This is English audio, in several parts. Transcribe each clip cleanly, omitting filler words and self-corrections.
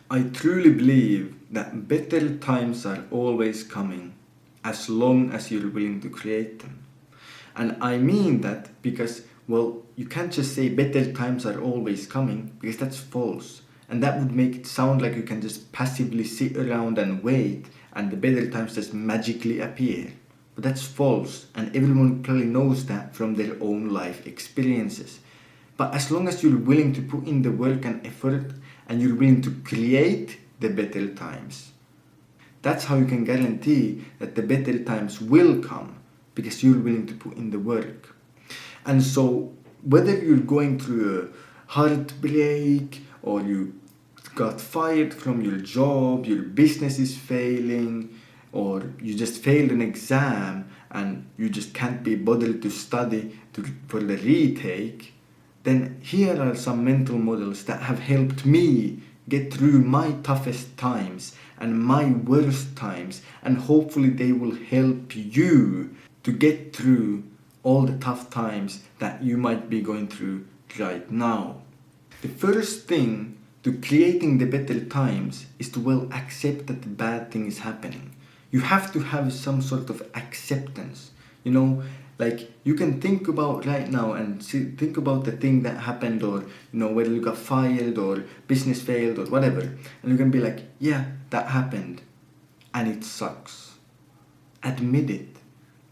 I truly believe that better times are always coming as long as you're willing to create them. And I mean that because, well, you can't just say better times are always coming because that's false. And that would make it sound like you can just passively sit around and wait and the better times just magically appear. But that's false, and everyone probably knows that from their own life experiences. But as long as you're willing to put in the work and effort and you're willing to create the better times, that's how you can guarantee that the better times will come because you're willing to put in the work. And so, whether you're going through a heartbreak or you got fired from your job, your business is failing, or you just failed an exam and you just can't be bothered to study for the retake, then here are some mental models that have helped me get through my toughest times and my worst times, and hopefully they will help you to get through all the tough times that you might be going through right now. The first thing to creating the better times is to well accept that the bad thing is happening. You have to have some sort of acceptance. Like you can think about right now and think about the thing that happened, or whether you got fired or business failed or whatever, and you can be like, yeah, that happened and it sucks. Admit it.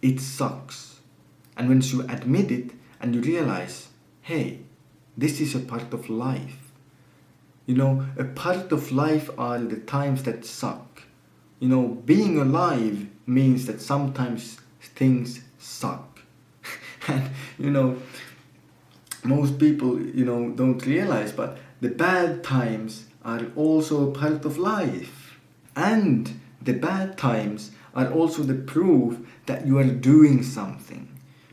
It sucks. And once you admit it and you realize, hey, this is a part of life. A part of life are the times that suck. Being alive means that sometimes things suck. And most people don't realize, but the bad times are also a part of life, and the bad times are also the proof that you are doing something,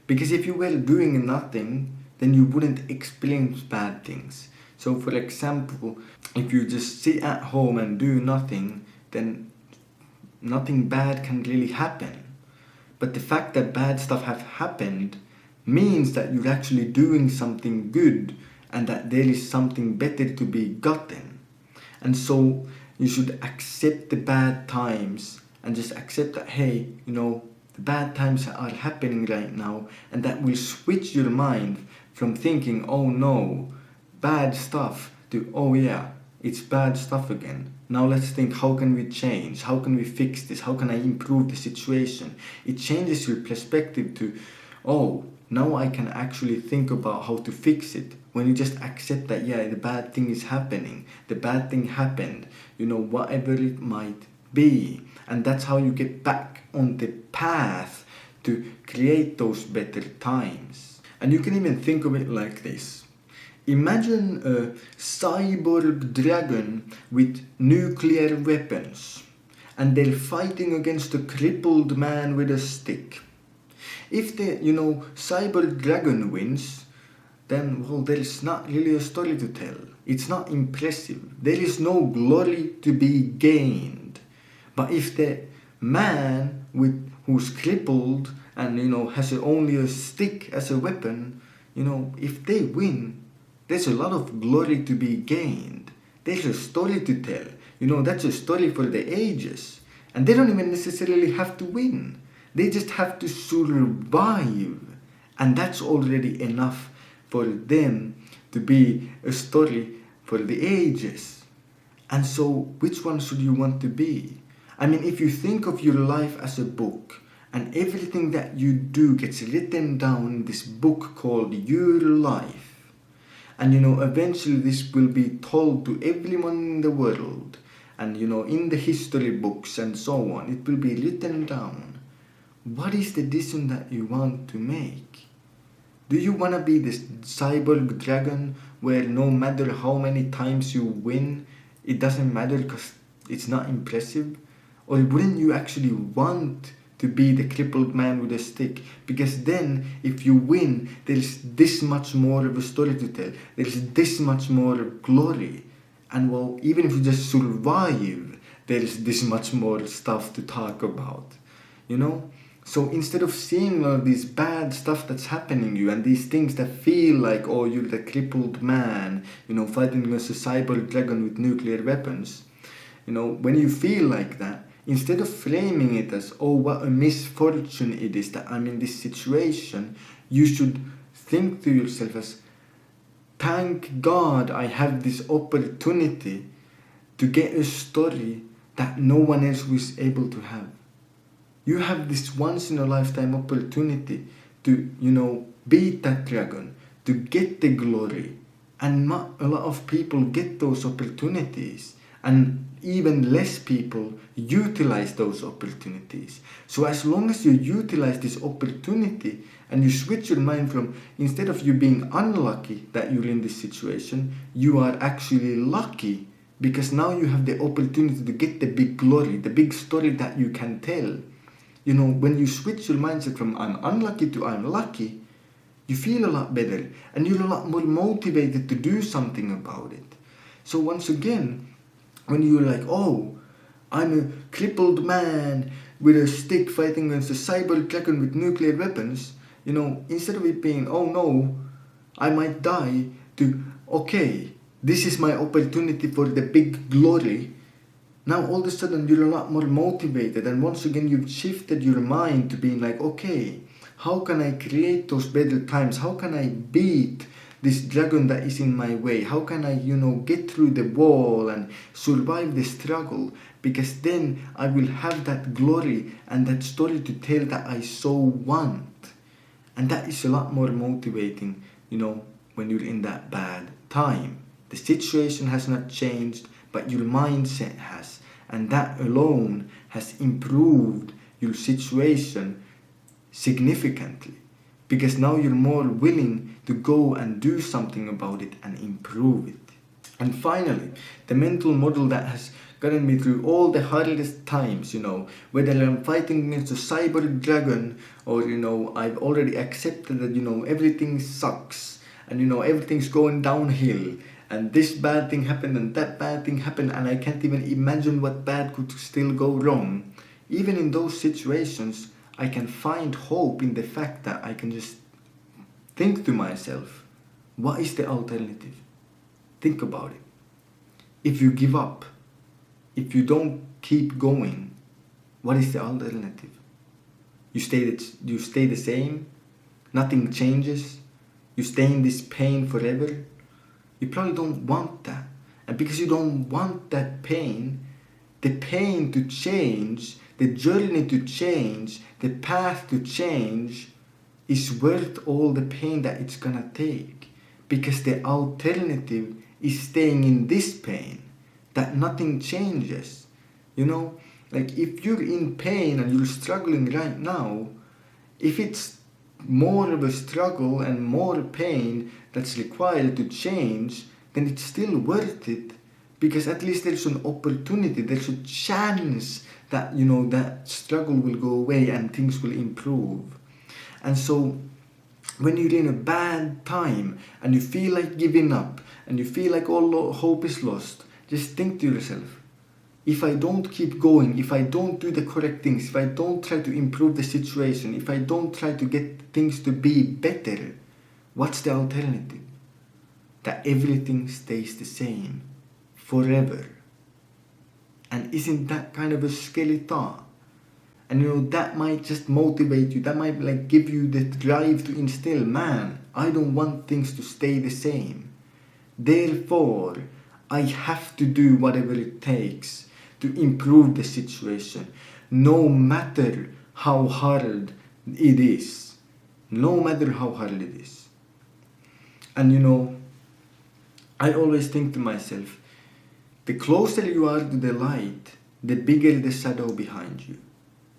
because if you were doing nothing, then you wouldn't experience bad things. So for example, if you just sit at home and do nothing, then nothing bad can really happen. But the fact that bad stuff have happened means that you're actually doing something good and that there is something better to be gotten. And so you should accept the bad times and just accept that, hey, the bad times are happening right now, and that will switch your mind from thinking, oh no, bad stuff, to, oh yeah, it's bad stuff again. Now let's think, how can we change? How can we fix this? How can I improve the situation? It changes your perspective to, oh, now I can actually think about how to fix it. When you just accept that, yeah, the bad thing is happening. The bad thing happened. Whatever it might be. And that's how you get back on the path to create those better times. And you can even think of it like this. Imagine a cyborg dragon with nuclear weapons, and they're fighting against a crippled man with a stick. If the, cyborg dragon wins, then, well, there is not really a story to tell. It's not impressive. There is no glory to be gained. But if the man who's crippled and, has only a stick as a weapon, if they win, there's a lot of glory to be gained. There's a story to tell. That's a story for the ages. And they don't even necessarily have to win. They just have to survive. And that's already enough for them to be a story for the ages. And so, which one should you want to be? I mean, if you think of your life as a book, and everything that you do gets written down in this book called your life, and eventually this will be told to everyone in the world, and in the history books and so on, it will be written down. What is the decision that you want to make? Do you want to be this cyborg dragon where no matter how many times you win, it doesn't matter because it's not impressive? Or wouldn't you actually want to be the crippled man with a stick? Because then, if you win, there's this much more of a story to tell. There's this much more glory. And well, even if you just survive, there's this much more stuff to talk about. So instead of seeing all this bad stuff that's happening to you and these things that feel like, oh, you're the crippled man, fighting against a cyborg dragon with nuclear weapons, when you feel like that, instead of framing it as, oh, what a misfortune it is that I'm in this situation, you should think to yourself as, thank God I have this opportunity to get a story that no one else was able to have. You have this once in a lifetime opportunity to, beat that dragon, to get the glory. And not a lot of people get those opportunities. And even less people utilize those opportunities. So as long as you utilize this opportunity and you switch your mind from, instead of you being unlucky that you're in this situation, you are actually lucky, because now you have the opportunity to get the big glory, the big story that you can tell. When you switch your mindset from I'm unlucky to I'm lucky, you feel a lot better and you're a lot more motivated to do something about it. So once again, when you're like, oh, I'm a crippled man with a stick fighting against a cyber dragon with nuclear weapons, instead of it being, oh no, I might die, to, okay, this is my opportunity for the big glory. Now all of a sudden you're a lot more motivated, and once again you've shifted your mind to being like, okay, how can I create those better times? How can I beat this dragon that is in my way? How can I, get through the wall and survive the struggle? Because then I will have that glory and that story to tell that I so want. And that is a lot more motivating, when you're in that bad time. The situation has not changed, but your mindset has. And that alone has improved your situation significantly, because now you're more willing to go and do something about it and improve it. And finally, the mental model that has gotten me through all the hardest times, whether I'm fighting against a cyber dragon or, I've already accepted that, everything sucks and, everything's going downhill and this bad thing happened and that bad thing happened and I can't even imagine what bad could still go wrong. Even in those situations, I can find hope in the fact that I can just think to myself, what is the alternative? Think about it. If you give up, if you don't keep going, what is the alternative? You stay the same, nothing changes, you stay in this pain forever. You probably don't want that. And because you don't want that pain, the pain to change, the journey to change, the path to change is worth all the pain that it's gonna take. Because the alternative is staying in this pain, that nothing changes. Like if you're in pain and you're struggling right now, if it's more of a struggle and more pain that's required to change, then it's still worth it, because at least there's an opportunity, there's a chance that that struggle will go away and things will improve. And so when you're in a bad time and you feel like giving up and you feel like all hope is lost, just think to yourself, if I don't keep going, if I don't do the correct things, if I don't try to improve the situation, if I don't try to get things to be better, what's the alternative? That everything stays the same forever. And isn't that kind of a scary thought? And that might just motivate you, that might give you the drive to instill, man, I don't want things to stay the same. Therefore, I have to do whatever it takes to improve the situation, no matter how hard it is. No matter how hard it is. And I always think to myself, the closer you are to the light, the bigger the shadow behind you.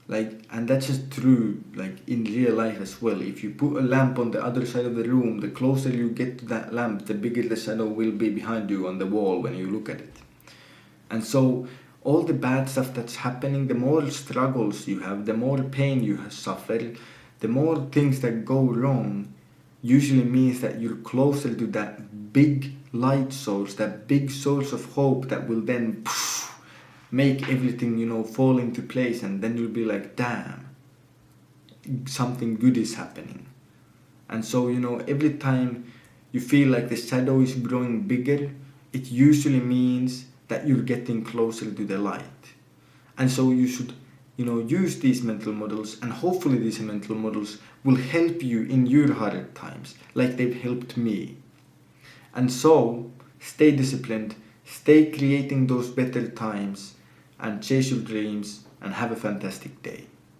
And that's just true, in real life as well. If you put a lamp on the other side of the room, the closer you get to that lamp, the bigger the shadow will be behind you on the wall when you look at it. And so all the bad stuff that's happening, the more struggles you have, the more pain you suffer, the more things that go wrong, usually means that you're closer to that big light source, that big source of hope that will then make everything, fall into place, and then you'll be like, damn, something good is happening. And so, every time you feel like the shadow is growing bigger, it usually means that you're getting closer to the light. And so you should, use these mental models, and hopefully these mental models will help you in your harder times, like they've helped me. And so, stay disciplined, stay creating those better times, and chase your dreams, and have a fantastic day.